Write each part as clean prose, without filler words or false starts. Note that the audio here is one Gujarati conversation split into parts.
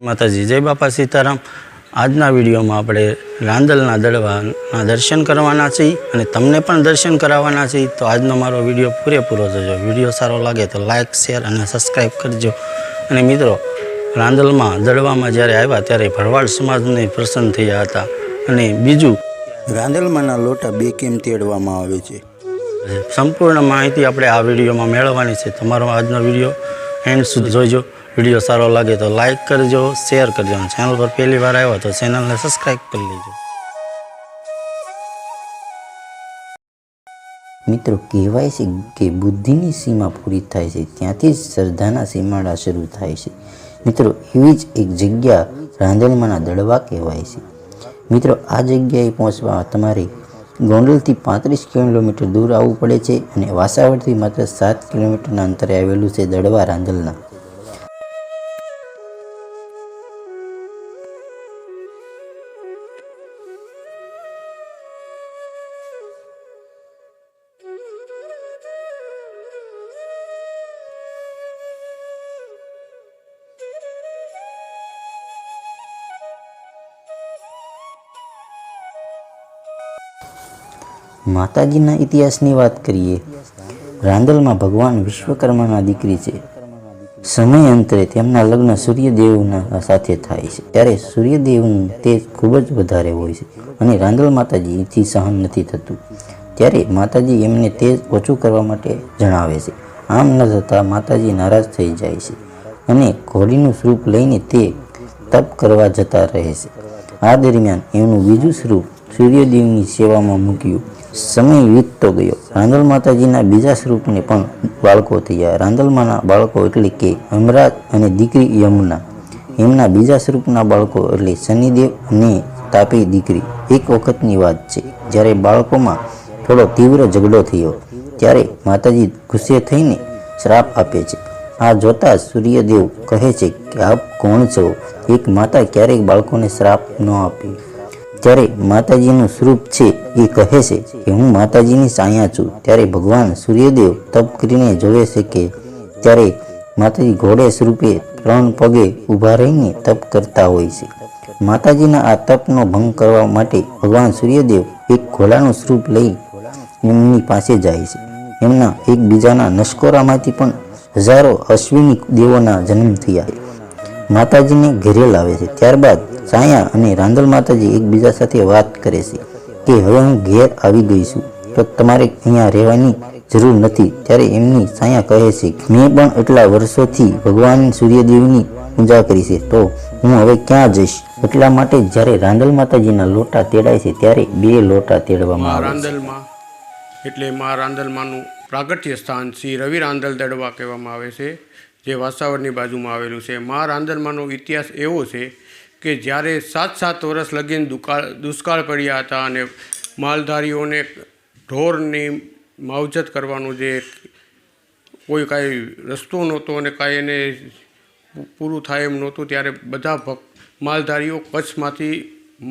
માતાજી જય બાપા સીતારામ। આજના વિડીયોમાં આપણે રાંદલના દડવાના દર્શન કરવાના છીએ અને તમને પણ દર્શન કરાવવાના છીએ। તો આજનો મારો વિડીયો પૂરેપૂરો જોજો। વિડીયો સારો લાગે તો લાઇક શેર અને સબસ્ક્રાઈબ કરજો। અને મિત્રો, રાંદલમાં દડવામાં જ્યારે આવ્યા ત્યારે ભરવાડ સમાજને પ્રસન્ન થયા હતા। અને બીજું, રાંદલમાંના લોટા બે કેમ તેડવામાં આવે છે, સંપૂર્ણ માહિતી આપણે આ વિડીયોમાં મેળવવાની છે। તમારો આજનો વિડીયો એન્ડ સુધી જોઈજો। વિડીયો સારો લાગે તો લાઇક કરજો, શેર કરજો અને ચેનલ પર પહેલી વાર આવ્યો તો ચેનલને સબસ્ક્રાઈબ કરી લેજો। મિત્રો, કહેવાય છે કે બુદ્ધિની સીમા પૂરી થાય છે ત્યાંથી જ શ્રદ્ધાના સીમાડા શરૂ થાય છે। મિત્રો, એવી જ એક જગ્યા રાંદલમાંના દડવા કહેવાય છે। મિત્રો, આ જગ્યાએ પહોંચવા તમારે ગોંડલથી 35 કિલોમીટર દૂર આવવું પડે છે અને વાસાવડથી માત્ર 7 કિલોમીટરના અંતરે આવેલું છે દડવા રાંદલના। માતાજીના ઇતિહાસની વાત કરીએ। રાંદલમાં ભગવાન વિશ્વકર્માના દીકરી છે। સમયાંતરે તેમના લગ્ન સૂર્યદેવના સાથે થાય છે, ત્યારે સૂર્યદેવનું તેજ ખૂબ જ વધારે હોય છે અને રાંદલ માતાજીથી સહન નથી થતું, ત્યારે માતાજી એમને તેજ ઓછું કરવા માટે જણાવે છે। આમ ન થતાં માતાજી નારાજ થઈ જાય છે અને ઘોડીનું સ્વરૂપ લઈને તે તપ કરવા જતા રહે છે। આ દરમિયાન એમનું બીજું સ્વરૂપ સૂર્યદેવની સેવામાં મૂક્યું। સમય વીતતો ગયો। રાંદલ માતાજીના બીજા સ્વરૂપને પણ બાળકો થયા। રાંદલમાંના બાળકો એટલે કે અમરાજ અને દીકરી યમુના। એમના બીજા સ્વરૂપના બાળકો એટલે શનિદેવ અને તાપી દીકરી। એક વખતની વાત છે, જ્યારે બાળકોમાં થોડો તીવ્ર ઝઘડો થયો, ત્યારે માતાજી ગુસ્સે થઈને શ્રાપ આપે છે। આ જોતા સૂર્યદેવ કહે છે કે આપ કોણ છો? એક માતા ક્યારેક બાળકોને શ્રાપ ન આપે। ત્યારે માતાજીનું સ્વરૂપ છે એ કહે છે કે હું માતાજીની સાયા છું। ત્યારે ભગવાન સૂર્યદેવ તપ કરીને જોવે છે કે ત્યારે માતાજી ઘોડે સ્વરૂપે 3 પગે ઊભા રહીને તપ કરતા હોય છે। માતાજીના આ તપનો ભંગ કરવા માટે ભગવાન સૂર્યદેવ એક ઘોડાનું સ્વરૂપ લઈ એમની પાસે જાય છે। એમના એકબીજાના નશ્કોરામાંથી પણ હજારો અશ્વિની દેવોના જન્મ થયા। માતાજીને ઘેરે લાવે છે। ત્યારબાદ સાયા અને રાંદલ માતાજી એકબીજા સાથે વાત કરે છે કે હવે હું ઘેર આવી ગઈ છું, તો તમારે અહીંયા રહેવાની જરૂર નથી। ત્યારે એમની સાયા કહે છે કે મેં પણ એટલા વર્ષોથી ભગવાન સૂર્યદેવની પૂજા કરી છે, તો હું હવે ક્યાં જઈશ? એટલા માટે જ્યારે રાંદલ માતાજીના લોટા તેડાય છે ત્યારે 2 લોટા તેડવામાં આવે છે। રાંદલમાં એટલે મા રાંદલમાંનું પ્રાગટ્ય સ્થાન શ્રી રવિ રાંદલ દડવા કહેવામાં આવે છે, જે વાસાવડની બાજુમાં આવેલું છે। મા રાંદલમાંનો ઇતિહાસ એવો છે કે જ્યારે 7 વર્ષ લગીન દુષ્કાળ પડ્યા હતા અને માલધારીઓને ઢોરની માવજત કરવાનું જે કોઈ કાંઈ રસ્તો નહોતો અને કાંઈ એને પૂરું થાય એમ નહોતું, ત્યારે બધા માલધારીઓ કચ્છમાંથી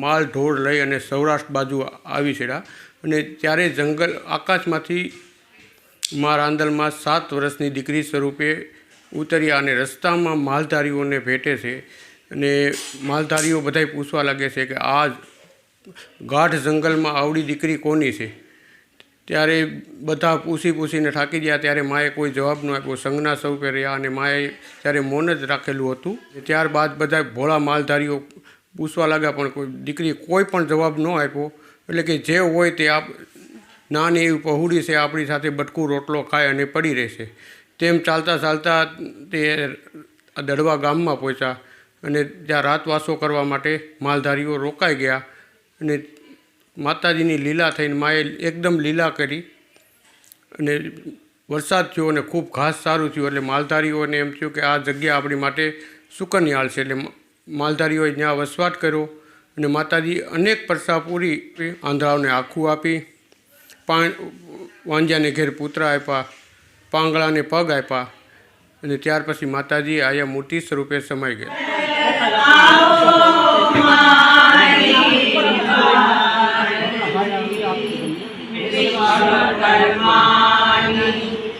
માલ ઢોર લઈ અને સૌરાષ્ટ્ર બાજુ આવી ચડ્યા અને ત્યારે જંગલ આકાશમાંથી મા રાંદલમાં 7 વર્ષની દીકરી સ્વરૂપે ઉતર્યા અને રસ્તામાં માલધારીઓને ભેટે છે અને માલધારીઓ બધાય પૂછવા લાગે છે કે આ ગાઢ જંગલમાં આવડી દીકરી કોની છે? ત્યારે બધા પૂછીને થાકી ગયા। ત્યારે માએ કોઈ જવાબ ન આપ્યો, સંજ્ઞા સ્વરૂપે રહ્યા અને માએ ત્યારે મૌન જ રાખેલું હતું। ત્યારબાદ બધા ભોળા માલધારીઓ પૂછવા લાગ્યા, પણ કોઈ દીકરી કોઈ પણ જવાબ ન આપ્યો। એટલે કે જે હોય તે નાની એવી પહુડી છે, આપણી સાથે બટકું રોટલો ખાય અને પડી રહેશે। તેમ ચાલતા તે દડવા ગામમાં પહોંચ્યા અને ત્યાં રાતવાસો કરવા માટે માલધારીઓ રોકાઈ ગયા અને માતાજીની લીલા થઈને માએ એકદમ લીલા કરી અને વરસાદ થયો અને ખૂબ ઘાસ સારું થયું, એટલે માલધારીઓને એમ થયું કે આ જગ્યા આપણી માટે સુકન્યાળ છે। એટલે માલધારીઓએ ત્યાં વસવાટ કર્યો અને માતાજી અનેક પરસા પૂરી, આંધળાઓને આખું આપી, વાંજ્યાને ઘેર પુત્ર આપ્યા, પાંગળાને પગ આપ્યા અને ત્યાર પછી માતાજી આયા મૂર્તિ સ્વરૂપે સમાઈ ગયા।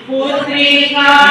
પુત્રિકા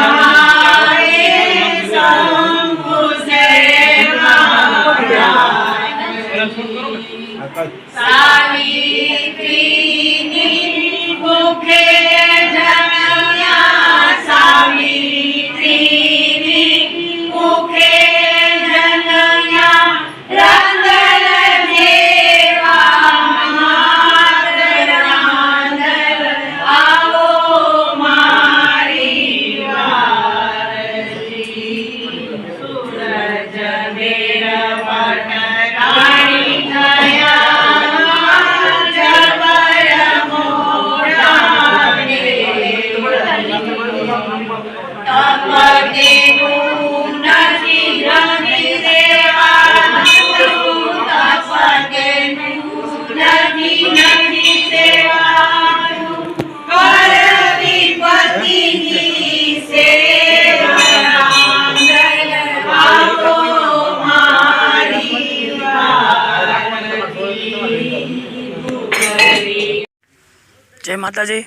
જય માતાજી,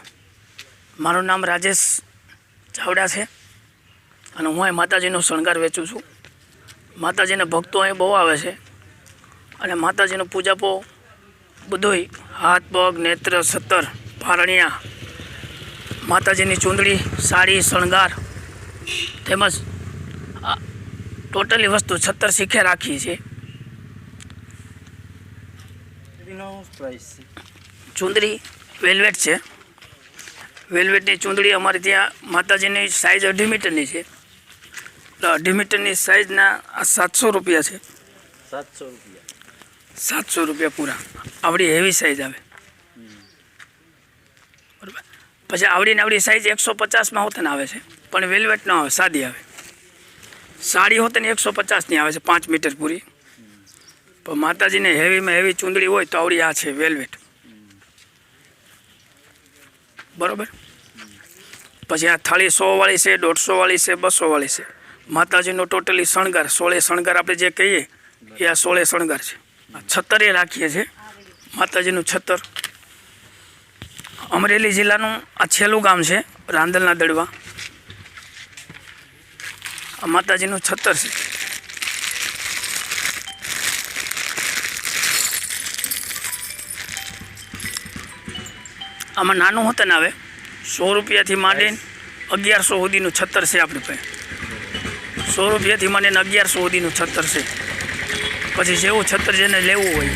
મારું નામ રાજેશ ચાવડા છે અને હું અહીં માતાજીનો શણગાર વેચું છું. માતાજીના ભક્તો અહીં બહુ આવે છે અને માતાજીનો પૂજાપો બધોય હાથ પગ નેત્ર સત્તર પારણિયા, માતાજીની ચૂંદડી, સાડી, શણગાર તેમજ ટોટલી વસ્તુ 76 શીખે રાખી છે. ચૂંદડી વેલ્વેટ છે. વેલ્વેટની ચૂંદડી અમારે ત્યાં માતાજીની સાઇઝ 2.5 મીટરની છે. એટલે 2.5 મીટરની સાઇઝના આ 700 રૂપિયા છે. 700 રૂપિયા પૂરા. આવડી હેવી સાઇઝ આવે. બરાબર. પછી આવડી સાઇઝ 150માં હોતને આવે છે, પણ વેલ્વેટ ન આવે, સાદી આવે. સાડી હોત ને 150ની આવે છે, 5 મીટર પૂરી. પણ માતાજીને હેવીમાં હેવી ચૂંદડી હોય તો આવડી આ છે વેલ્વેટ. બરાબર. પછી આ થાળી 100 વાળી છે, 150 વાળી છે, 200 વાળી છે. માતાજીનો ટોટલી શણગાર, 16 શણગાર આપણે જે કહીએ એ આ 16 શણગાર છે. આ છત્તરે રાખીએ છીએ, માતાજીનું છત્તર. અમરેલી જિલ્લાનું આ છેલ્લું ગામ છે રાંદલના દડવા. આ માતાજીનું છત્તર છે. આમાં નાનું હોતન આવે 100 રૂપિયાથી માંડીને 1100 સુધીનું છત્તર છે આપણી પાસે. 100 રૂપિયાથી માંડીને 1100 સુધીનું છત્તર છે. પછી જેવું છત્તર જેને લેવું હોય.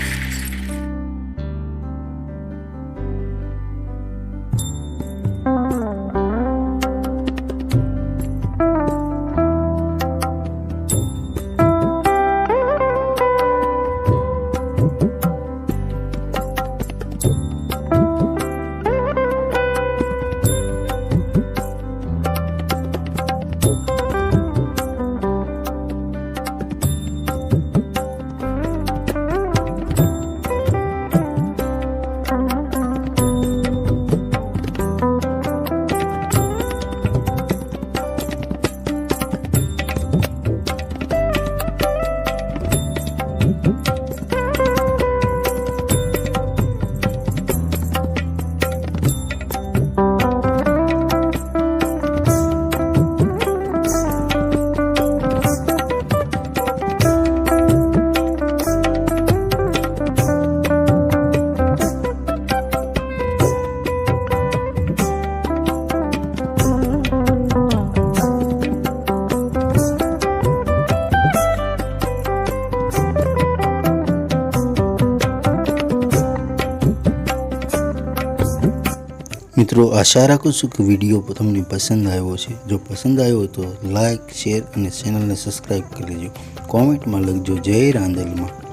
મિત્રો, આશા રાખું છું કે વિડીયો તમને પસંદ આવ્યો છે. જો પસંદ આવ્યો તો લાઇક, શેર અને ચેનલને સબસ્ક્રાઈબ કરી લેજો. કોમેન્ટમાં લખજો જય રાંદલમાં.